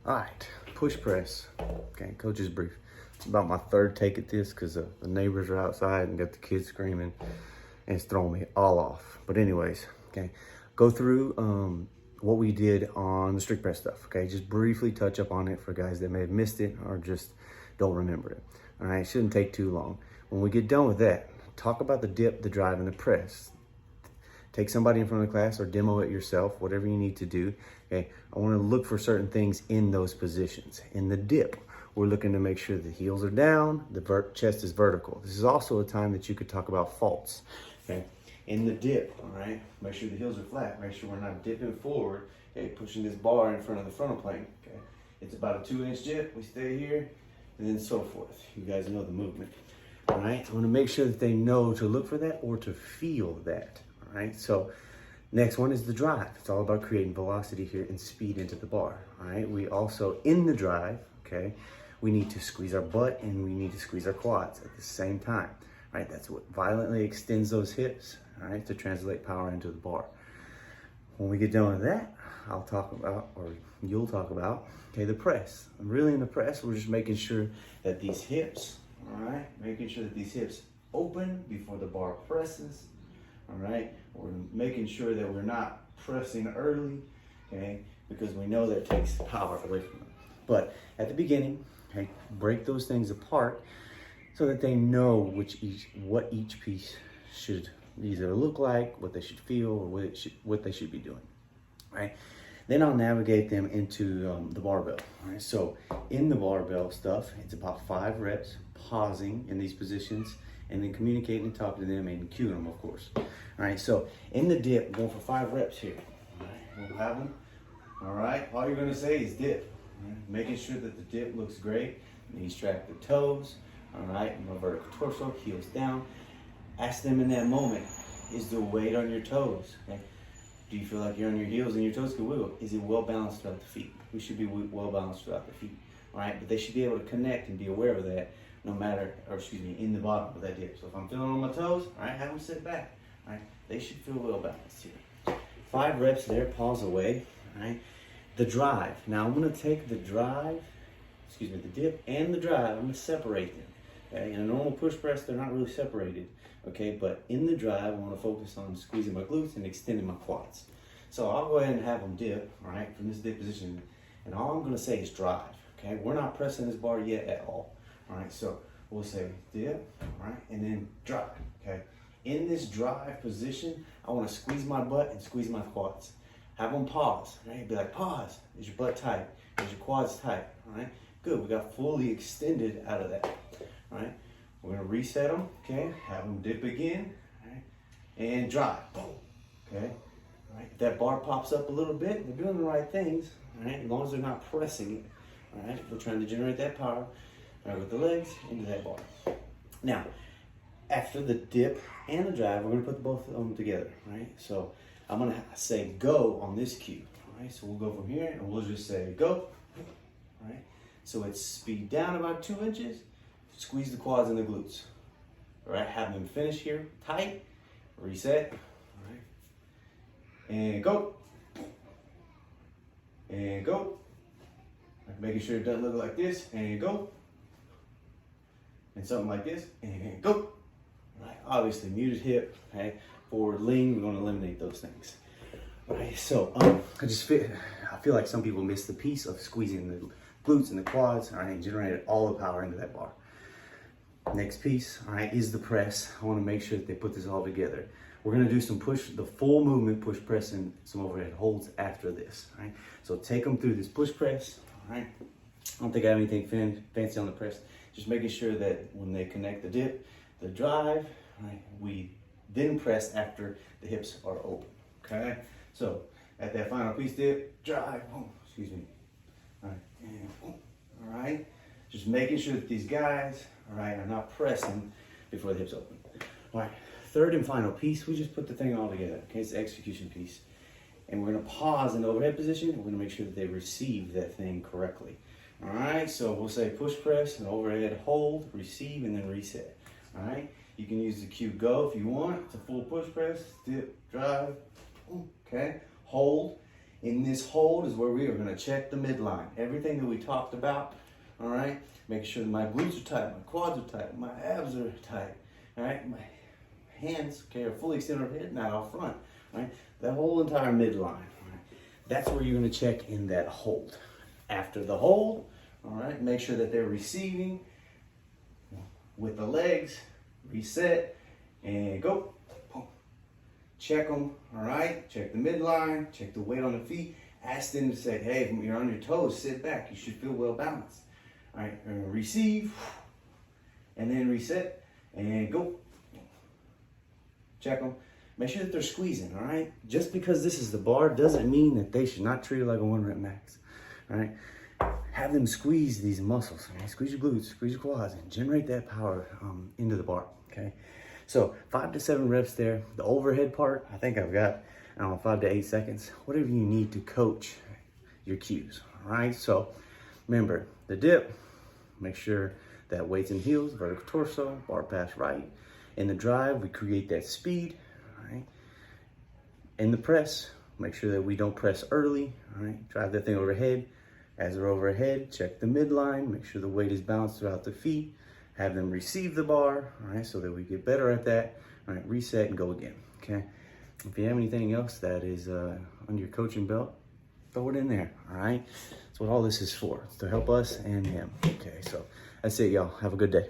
All right, push press. Okay, coach's brief. It's about my third take at this because the neighbors are outside and got the kids screaming and it's throwing me all off. But anyways, okay, go through what we did on the strict press stuff. Okay, just briefly touch up on it for guys that may have missed it or just don't remember it. All right, it shouldn't take too long. When we get done with that, talk about the dip, the drive, and the press. Take somebody in front of the class or demo it yourself, whatever you need to do. Okay, I want to look for certain things in those positions. In the dip, we're looking to make sure the heels are down, the chest is vertical. This is also a time that you could talk about faults. Okay, in the dip, all right, make sure the heels are flat. Make sure we're not dipping forward. Okay, pushing this bar in front of the frontal plane. Okay, it's about a 2-inch dip. We stay here, and then so forth. You guys know the movement. All right, I want to make sure that they know to look for that or to feel that. All right, so next one is the drive. It's all about creating velocity here and speed into the bar. All right, we also, in the drive, okay, we need to squeeze our butt and we need to squeeze our quads at the same time. All right, that's what violently extends those hips, all right, to translate power into the bar. When we get done with that, I'll talk about, or you'll talk about, okay, the press. And really in the press, we're just making sure that these hips, all right, making sure that these hips open before the bar presses. All right, we're making sure that we're not pressing early, okay, because we know that takes power away from them. But at the beginning, okay, break those things apart so that they know what each piece should either look like, what they should feel, or what they should be doing. All right. Then I'll navigate them into the barbell. All right. So in the barbell stuff, it's about 5 reps, pausing in these positions, and then communicating and talking to them and cueing them, of course. All right, so in the dip, going for 5 reps here. All right, we'll have them. All right, all you're gonna say is dip. All right? Making sure that the dip looks great. Knees track the toes. All right, my vertical torso, heels down. Ask them in that moment, is the weight on your toes? Okay? Do you feel like you're on your heels and your toes can wiggle? Is it well balanced throughout the feet? We should be well balanced throughout the feet. All right, but they should be able to connect and be aware of that no matter, or excuse me, in the bottom of that dip. So if I'm feeling on my toes, all right, have them sit back. All right, they should feel well balanced here. 5 reps there, pause away. All right, the drive. Now I'm gonna take the drive, excuse me, the dip and the drive. I'm gonna separate them. Okay, in a normal push press, they're not really separated. Okay, but in the drive, I want to focus on squeezing my glutes and extending my quads. So I'll go ahead and have them dip. All right, from this dip position, and all I'm gonna say is drive. Okay, we're not pressing this bar yet at all. All right, so we'll say dip, all right, and then drive, okay? In this drive position, I want to squeeze my butt and squeeze my quads. Have them pause, right? Be like, pause. Is your butt tight? Is your quads tight? All right, good. We got fully extended out of that. All right, we're gonna reset them, okay? Have them dip again, all right, and drive, boom, okay? All right, if that bar pops up a little bit, they're doing the right things, all right? As long as they're not pressing it, all right? We're trying to generate that power. All right, with the legs into that bar. Now, after the dip and the drive, we're gonna put both of them together, right? So I'm gonna say go on this cue, all right? So we'll go from here and we'll just say go, all right? So it's speed down about 2 inches, squeeze the quads and the glutes, all right? Have them finish here tight, reset, all right? And go, and go. Making sure it doesn't look like this, and go. And something like this, and go. Right, obviously muted hip, okay, forward lean, we're gonna eliminate those things. All right, so I feel like some people miss the piece of squeezing the glutes and the quads, all right, and generated all the power into that bar. Next piece, all right, is the press. I wanna make sure that they put this all together. We're gonna do some push, the full movement push press and some overhead holds after this, all right? So take them through this push press, all right? I don't think I have anything fancy on the press. Just making sure that when they connect the dip, the drive, right, we then press after the hips are open, okay? So at that final piece dip, drive, boom, excuse me, all right, and boom, all right? Just making sure that these guys, all right, are not pressing before the hips open. All right, third and final piece, we just put the thing all together, okay? It's the execution piece. And we're gonna pause in the overhead position, and we're gonna make sure that they receive that thing correctly. All right, so we'll say push press and overhead hold, receive, and then reset. All right, you can use the cue go if you want. It's a full push press, dip, drive, okay, hold. In this hold is where we are gonna check the midline. Everything that we talked about, all right? Make sure that my glutes are tight, my quads are tight, my abs are tight, all right? My hands, okay, are fully extended overhead, not off front, all right? That whole entire midline, all right? That's where you're gonna check in that hold. After the hold, all right, make sure that they're receiving with the legs, reset, and go. Check them, all right? Check the midline, check the weight on the feet. Ask them to say, hey, when you're on your toes, sit back. You should feel well balanced. All right, receive, and then reset, and go. Check them. Make sure that they're squeezing, all right? Just because this is the bar doesn't mean that they should not treat it like a 1-rep max, all right? Have them squeeze these muscles, okay? Squeeze your glutes, squeeze your quads, and generate that power into the bar, okay? So 5 to 7 reps there. The overhead part, I think I've got, I don't know, 5 to 8 seconds, whatever you need to coach your cues, all right? So remember, the dip, make sure that weights and heels, vertical torso, bar pass right. In the drive, we create that speed, all right? In the press, make sure that we don't press early, all right? Drive that thing overhead. As they're overhead, check the midline, make sure the weight is balanced throughout the feet, have them receive the bar, all right, so that we get better at that. All right, reset and go again, okay? If you have anything else that is under your coaching belt, throw it in there, all right? That's what all this is for. It's to help us and him, okay? So that's it, y'all. Have a good day.